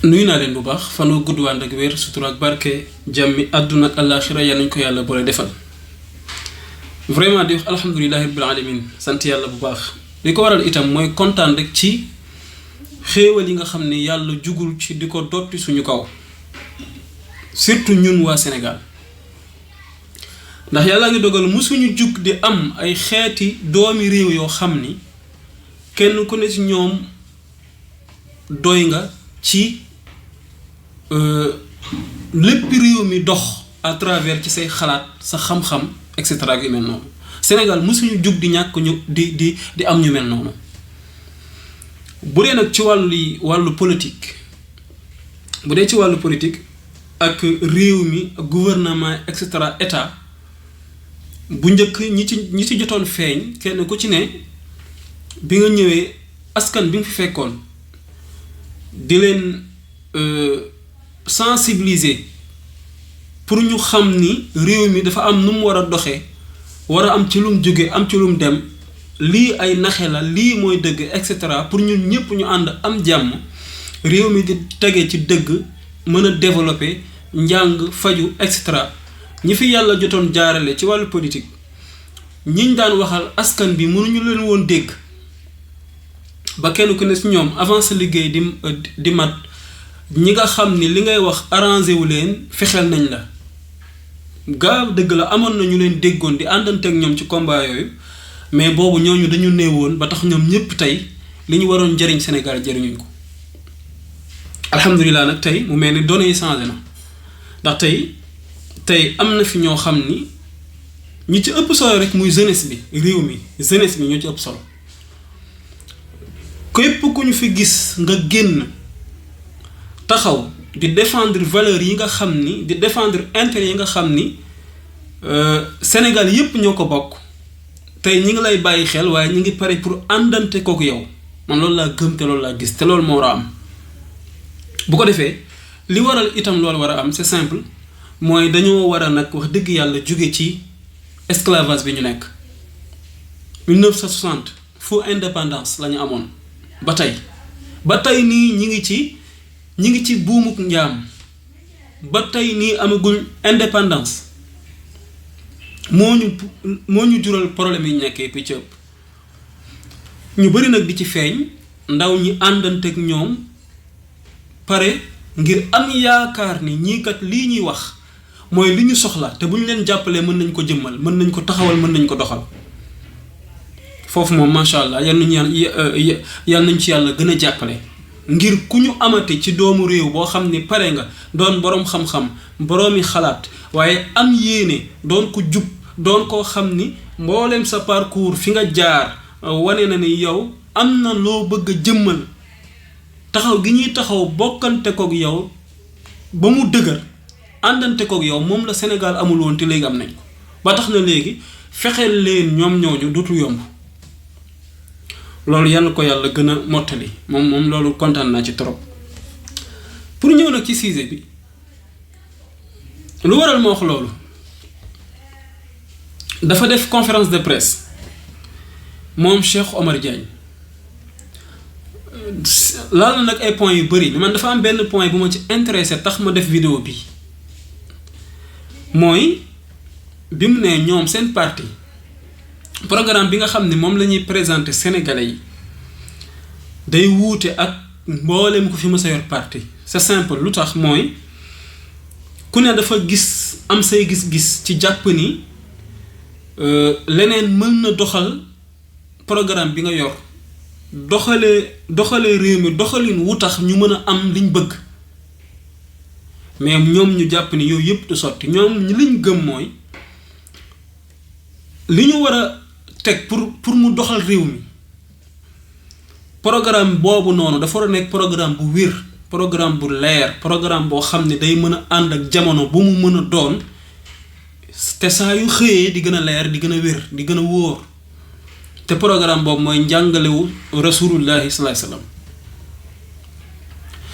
nuyu naa leen bu baax fanoo gudd waan ak wér sutura ak barke jàmmi àdduna ak àllaaxira yal nañ ko yàlla boole defal vraiment di wax alhamdulilahi rabbil alamin sant yàlla bu baax li ko waral itam mooy kontaan rek ci xéewal yi nga xam ne yàlla jugul ci di ko dotti suñu kaw surtout ñun waa Sénégal ndax yàlla ngi dogal musuñu jug di am ay xeeti doomi réew yoo xam ni kenn ku ne ci ñoom doy nga ci lépp réew mi dox à travers ci say xalaat sa xam-xam et cetera yu mel noonu Sénégal musuñu jug di ñàkk ñu di am ñu mel noonu bu dee nag ci wàllu politique bu dee ci wàllu politique ak réew mi ak gouvernement et cetera état bu njëkk ñi ci jotoon feeñ kenn ku ci ne bi nga ñëwee askan bi nga fi fekkoon di leen sensibiliser pour ñu xam ni réew mi dafa am nu mu war a doxee war a am ci lum jóge am ci lum dem lii ay naxe la lii mooy dëgg et cetera pour ñun ñëpp ñu ànd am jàmm réew mi di tege ci dëgg mën a développer njàng faju et cetera ñi fi yàlla jotoon jaarale ci wàllu politique ñiñ daan waxal askan bi mënuñu leen woon dégg ba kenn ku ne ci ñoom avant sa liggéey di mat ñi nga xam ni li ngay wax arrangé wu leen fexeel nañ la gaa dëgg la amoon na ñu leen déggoon di àndante ak ñoom ci combat yooyu mais boobu ñooñu dañu néewoon ba tax ñoom ñëpp tey li ñu waroon jëriñ Sénégal jëriñuñ ko alhamdulilah nag tey mu mel ni données yi changé na ndax tey am na fi ñoo xam ni ñi ci ëpp solo rek muy jeunesse bi réew mi jeunesse bi ñoo ci ëpp solo képp ku ñu fi gis nga génn taxaw di défendre valeurs yi nga xam ni di défendre intérêt yi nga xam ni Sénégal yépp ñoo ko bokk tey ñi ngi lay bàyyi xel waaye ñi ngi pare pour àndante kook yow man loolu laa gëm te loolu laa gis te loolu moo war a am bu ko defee li waral itam loolu war a am c'est simple mooy dañoo war a nag wax dëgg yàlla jóge ci esclavage bi ñu nekk 1960 fu indépendance la ñu amoon ba tey nii ñi ngi ci buumuk njaam ba tey nii amagul indépendance moo ñu jural problème yi ñu nekkee picc ëpp ñu bari nag di ci feeñ ndaw ñi àndanteeg ñoom pare ngir am yaakaar ni ñii kat lii ñuy wax mooy li ñu soxla te bu ñu leen jàppalee mën nañ ko jëmmal mën nañ ko taxawal mën nañ ko doxal foofu moom macha allah yal nañ ci yàlla gën a jàppale ngir ku ñu amati ci doomu réew boo xam ni pare nga doon boroom xam-xam boroomi xalaat waaye am yéene doon ko jub doon koo xam ni mboolem sa parcours fi nga jaar wane na ni yow am na loo bëgg a jëmmal taxaw gi ñuy taxaw bokkante kook yow ba mu dëgër àndante kook yow moom la Sénégal amul woon te léegi am nañ ko ba tax na léegi fexeel leen ñoom ñooñu dootul yomb loolu yàlla ko yàlla gën a mottali moom loolu kontaan naa ci trop pour ñëw nag ci sujet bi lu waral ma wax loolu dafa def conférence de presse moom Cheikh Oumar DIAGNE laal na nag ay points yu bari mais man dafa am benn point bu ma ci intéressé tax ma def vidéo bi mooy bi mu ne ñoom seen parti programme bi nga xam ne moom la ñuy présenter Sénégalais yi day wuute ak mboolem ku fi mës a yor parti c'est simple lu tax mooy ku ne dafa gis am say gis-gis ci jàpp ni leneen mën na doxal programme bi nga yor doxalee réew mi doxalin wu tax ñu mën a am liñ bëgg mais ñoom ñu jàpp ni yooyu yëpp du sotti ñoom liñ gëm mooy li ñu war a teg pour mu doxal réew mi programme boobu noonu dafa war a nekk programme bu wér programme bu leer programme boo xam ne day mën a ànd ak jamono bu mu mën a doon te saa yu xëyee di gën a leer di gën a wér di gën a wóor te programme boobu mooy njàngalewu rasulullahi sallallahu alayhi wasallam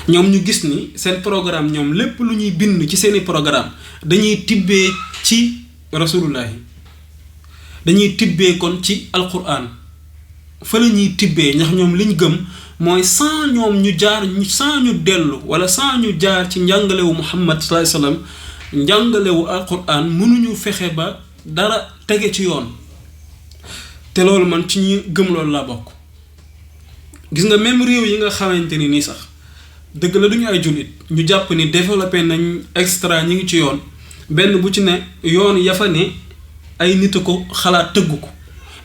ñoom ñu gis ni seen programme ñoom lépp lu ñuy bind ci seeni programme dañuy tibbee ci rasulullahi dañuy tibbee kon ci alquran fa la ñuy tibbee ndax ñoom liñ gëm mooy sans ñoom ñu jaar sans ñu dellu wala sans ñu jaar ci njàngalewu Muhammad sallallahu alayhi wasallam njàngalewu alquran mënuñu fexe ba dara tege ci yoon. te loolu man ci ñi gëm loolu laa bokk. gis nga même réew yi nga xamante ni nii sax dëgg la duñu ay jullit ñu jàpp ni développé nañ extra ñi ngi ci yoon benn bu ci ne yoon yafa ne ay nit a ko xalaat tëgg ko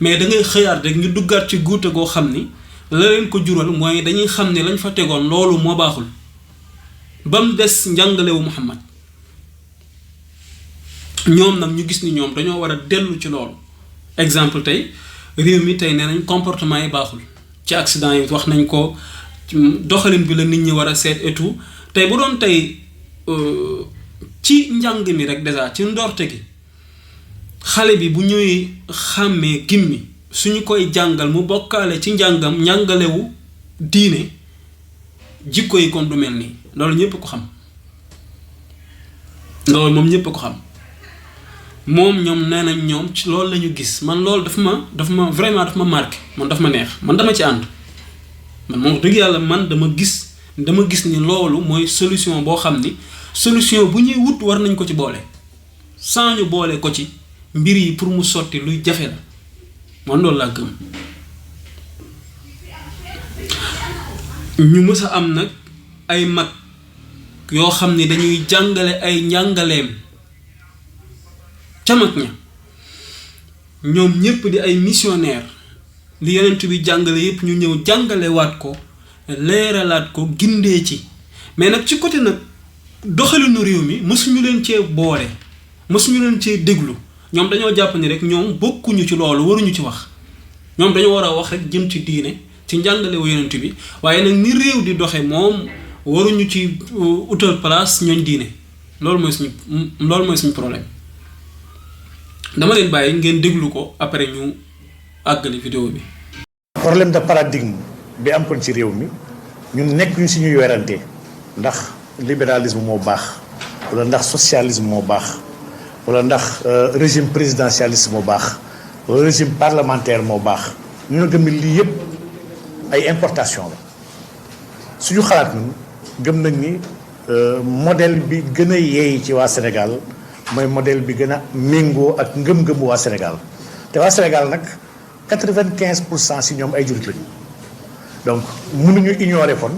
mais da ngay xëyaat rek ñu duggaat ci guute goo xam ni la leen ko jural mooy dañuy xam ne lañ fa tegoon loolu moo baaxul ba mu des njàngalewu Muhammad. ñoom nag ñu gis ni ñoom dañoo war a dellu ci loolu. exemple tey réew mi tey nee nañ comportement yi baaxul ci accident yi wax nañ ko doxalin bi la nit ñi war a seet et tout tey bu doon tey ci njàng mi rek déjà ci ndorte gi xale bi bu ñuy xàmmee gimmi suñu koy jàngal mu bokkaale ci njàngalewu diine jikko yi kon du mel nii loolu ñëpp ko xam loolu moom ñëpp ko xam moom ñoom nee nañ ñoom ci loolu la ñu gis man loolu daf ma vraiment daf ma marqué man daf ma neex man dama ci ànd man moom dëgg yàlla man dama gis ni loolu mooy solution boo xam ni solution bu ñuy wut war nañ ko ci boole sans ñu boole ko ci mbir yi pour mu sotti luy jafe la man loolu laa gëm. ñu mës a am nag ay mag yoo xam ni dañuy jàngale ay njàngaleem ca mag ña ñoom ñépp di ay missionnaire li yonent bi jàngale yépp ñu ñëw jàngalewaat ko leeralaat ko gindee ci mais nag ci côté nag doxalinu réew mi mësuñu leen cee boole mësuñu leen cee déglu ñoom dañoo jàpp ni rek ñoom bokkuñu ci loolu waruñu ci wax ñoom dañoo war a wax rek jëm ci diine ci njàngalewu yonent bi waaye nag ni réew di doxe moom waruñu ci utal place ñooñ diine loolu mooy suñu problème. dama leen bàyyi ngeen déglu ko après ñu àggali vidéo bi. problème de paradigme bi am kon ci réew mi ñun nekk ñu si ñuy werante ndax libéralisme moo baax wala ndax socialisme moo baax wala ndax régime présidentialiste moo baax wala régime parlementaire moo baax ñu ne gëm ni lii yëpp ay importation la suñu xalaat ñun gëm nañ ni modèle bi gën a yeey ci waa Sénégal mooy modèle bi gën a méngoo ak ngëm-ngëmu waa Sénégal te waa Sénégal nag 95% si ñoom ay jullit lañu donc mënuñu ignorer kon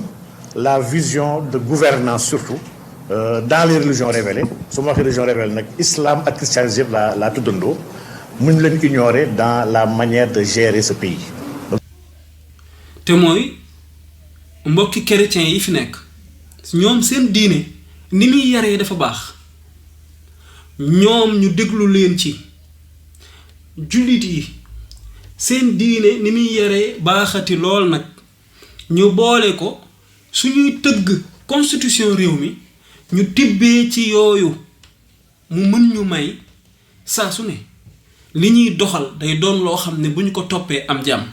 la vision de gouvernance surtout dans les religions révélées su ma waxee religion révélée nag islam ak christianisme yëpp laa tuddandoo mënuñu leen ignorer dans la manière de gérer ce pays. te mooy mbokki chrétiens yi fi nekk ñoom seen diine ni muy yaree dafa baax. ñoom ñu déglu leen ci jullit yi seen diine ni muy yaree baaxati lool nag ñu boole ko suñuy tëgg constitution réew mi ñu tibbee ci yooyu mu mën ñu may saa su ne li ñuy doxal day doon loo xam ne bu ñu ko toppee am jàmm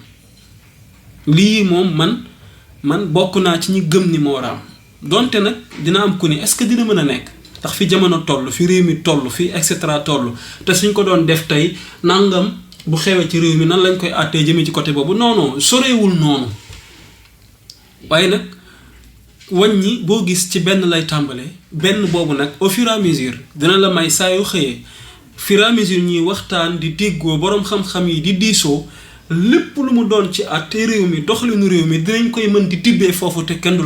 lii moom man bokk naa ci ñi gëm ni moo raam donte nag dina am ku ni est-ce que dina mën a nekk ndax fi jamono toll fi réew mi toll fi et cetera toll te suñ ko doon def tey nangam bu xewee ci réew mi nan lañ koy àttee jëmee ci côté boobu non sorewul noonu waaye nag wàññi boo gis ci benn lay tàmbalee benn boobu nag au fur et à mesure dina la may saa yu xëyee fur et à mesure ñuy waxtaan di déggoo boroom xam-xam yi di diisoo lépp lu mu doon ci àtte réew mi doxalinu réew mi dinañ koy mën di tibbee foofu te kenn du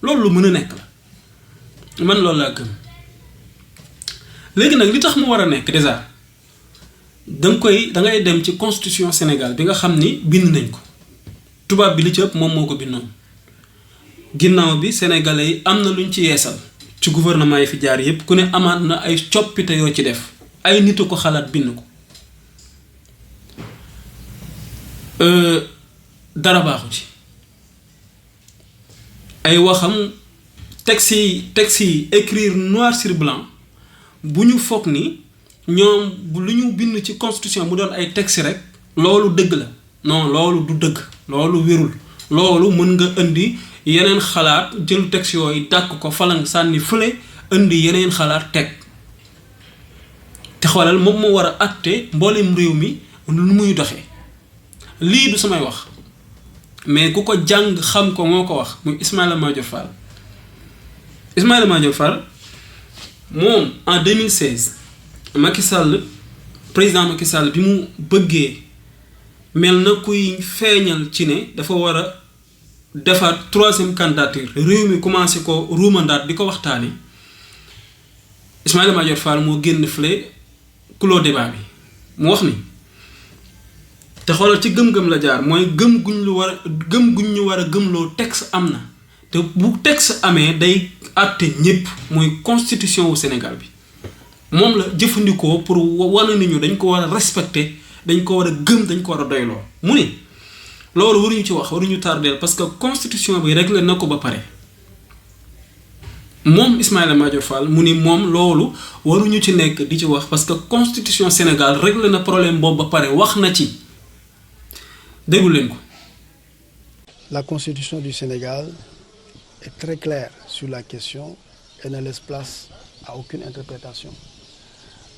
loolu lu mën a nekk la man loolu laa gëm. léegi nag li tax mu war a nekk déjà dangay dem ci constitution Sénégal bi nga xam ni bind nañ ko tubaab bi li ci ëpp moom moo ko bindoon ginnaaw bi sénégalais yi am na luñ ci yeesal ci gouvernement yi fi jaar yépp ku ne amaat na ay coppite yoo ci def ay nit ko xalaat bind ko dara baaxu ci ay waxam texte yi écrire noir sur blanc bu ñu foog ni ñoom lu ñu bind ci constitution mu doon ay texte rek loolu dëgg la non loolu du dëgg loolu wérul loolu mën nga indi yeneen xalaat jël texte yooyu dàkk ko falang sànni fële indi yeneen xalaat teg te xoolal moom moo war a àtte mboolem réew mi nu muy doxee lii du samay wax mais ku ko jàng xam ko moo ko wax muy Ismaïla Madior Fall. Ismaïla Madior Fall moom en 2016 Macky Sall président Macky Sall bi mu bëggee mel na kuy feeñal ci ne dafa war a defaat 3e candidature réew mi commencé ko ruumandaat di ko waxtaani Ismaïla Madior Fall moo génn fële kuloo débat bi mu wax ni te xoolal ci gëm-gëm la jaar mooy gëm guñ ñu war a gëmloo texte am na te bu texte amee day àtte ñépp mooy constitution wu Sénégal bi moom la jëfandikoo pour wane ni ñu dañ ko war a respecter dañ ko war a gëm dañ ko war a doyloo mu ne loolu waruñu ci wax waruñu tardeel parce que constitution bi réglé na ko ba pare moom Ismaïla Madior Fall mu ni moom loolu waruñu ci nekk di ci wax parce que constitution Sénégal réglé na problème boobu ba pare wax na ci déglu leen ko. La constitution du Sénégal est très claire sur la question et ne laisse place à aucune interprétation.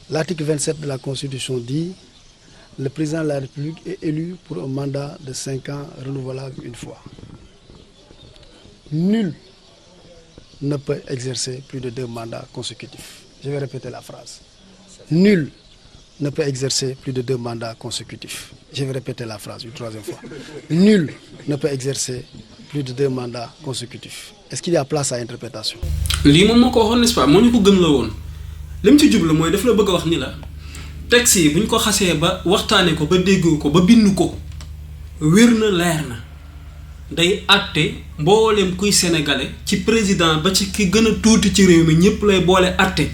L'article 27 de la Constitution dit: le président de la République est élu pour un mandat de 5 ans renouvelable une fois. Nul ne peut exercer plus de 2 mandats consécutifs. Je vais répéter la phrase. Nul ne peut exercer plus de 2 mandats consécutifs. Je vais répéter la phrase une 3e fois. Nul ne peut exercer plus de 2 mandats consécutifs. Est-ce qu'il y a place à interprétation? lii moom moo ko waxoon n'est-ce pas moo ñu ko gëm la woon li mu ci jublu mooy daf la bëgg a wax ni la texte yi bu ñu ko xasee ba waxtaanee ko ba déggoo ko ba bind ko wér na leer na day àtte mboolem kuy sénégalais ci président ba ci ki gën a tuuti ci réew mi ñëpp lay boole àtte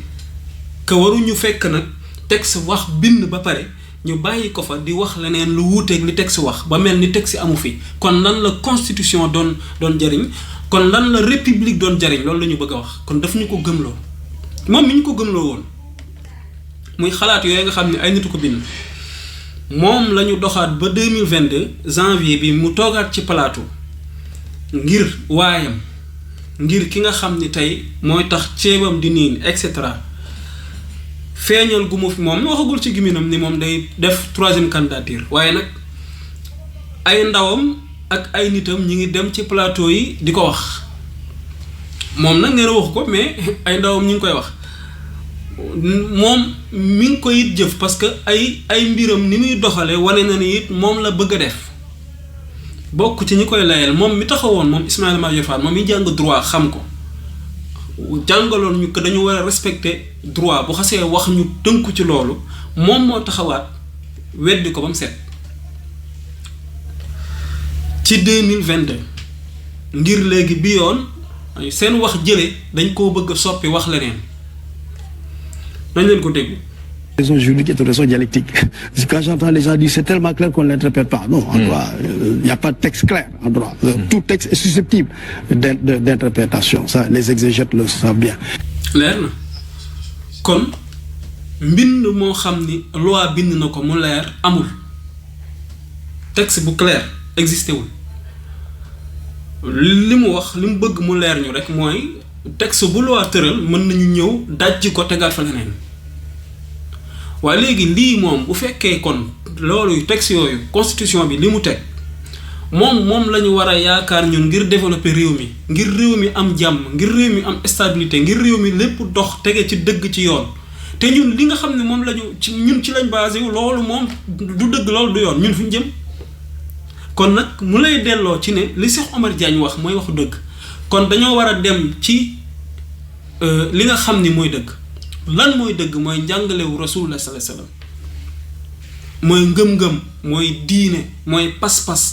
que waruñu fekk nag texte wax bind ba pare ñu bàyyi ko fa di wax leneen lu wuuteeg li texte wax ba mel ni texte amu fi kon lan la constitution doon jariñ kon lan la république doon jariñ loolu la ñu bëgg a wax kon daf ñu ko gëmloo moom mi ñu ko gëmloo woon muy xalaat yooyu nga xam ne ay nitu ko bind moom la ñu doxaat ba 2022 janvier bi mu toogaat ci plateau ngir waayam ngir ki nga xam ni tey mooy tax ceebam di niin et cetera feeñal gu mu fi moom waxagul ci giminam ni moom day def 3e candidature waaye nag ay ndawam ak ay nitam ñi ngi dem ci plateau yi di ko wax moom nag nee na wax ko mais ay ndawam ñi ngi koy wax moom mi ngi koy it jëf parce que ay mbiram ni muy doxale wane na ni it moom la bëgg a def bokk ci ñi koy layal moom mi taxawoon moom Ismaïla Madior Fall moom mi jàng droit xam ko jàngaloon ñu que dañu war a respecter droit bu xasee wax ñu tënku ci loolu moom moo taxawaat weddi ko ba mu set ci 2022 ngir léegi bi yoon seen wax jële dañ koo bëgg a soppi wax leneen dañ leen ko déglu. Raison juridique est une raison dialectique. Quand j'entends les gens dire c'est tellement clair qu'on ne l'interprète pas. Non, en droit, il n'y a pas de texte clair en droit. Tout texte est susceptible d'interprétation. Ça, les exégètes le savent bien. leer na kon mbind moo xam ni loi bind na ko mu leer amul texte bu clair existé wul li mu wax li mu bëgg mu leer ñu rek mooy texte bu loi tëral mën nañu ñëw dajji ko tegaat fa leneen waaye léegi lii moom bu fekkee kon loolu texte yooyu constitution bi li mu teg moom la ñu war a yaakaar ñun ngir développer réew mi ngir réew mi am jàmm ngir réew mi am stabilité ngir réew mi lépp dox tege ci dëgg ci yoon te ñun li nga xam ne moom la ñu ci ñun ci lañ basé wu loolu moom du dëgg loolu du yoon ñun fu ñu jëm kon nag mu lay delloo ci ne li Cheikh Oumar DIAGNE wax mooy waxu dëgg kon dañoo war a dem ci li nga xam ni mooy dëgg lan mooy dëgg mooy njàngalewu Rasulullah sallallahu alayhi wasallam mooy ngëm-ngëm mooy diine mooy pas-pas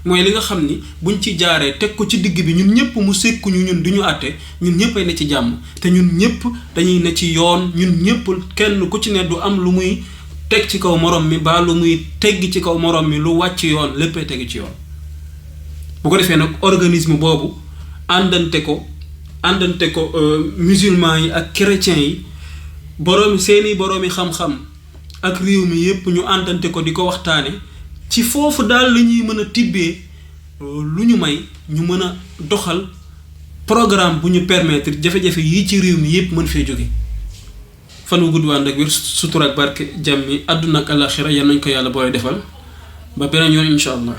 mooy li nga xam ni buñ ci jaaree teg ko ci digg bi ñun ñëpp mu sekkuñu ñun du ñu àtte ñun ñëpp ay ne ci jàmm te ñun ñëpp dañuy ne ci yoon ñun ñëpp kenn ku ci ne du am lu muy teg ci kaw morom mi ba lu muy tegg ci kaw morom mi lu wàcc yoon léppay teg ci yoon bu ko defee nag organisme boobu àndante ko musulman yi ak chrétien yi boroomi seeni boroomi xam-xam ak réew mi yépp ñu àndante ko di ko waxtaane ci foofu daal la ñuy mën a tibbee lu ñu may ñu mën a doxal programme bu ñu permettre jafe-jafe yi ci réew mi yépp mën fee jóge fan wu gudd waan ak wér sutura ak barke jàmm mi àdduna ak àllaxira yal nañ ko yàlla booy defal ba beneen yoon incha allah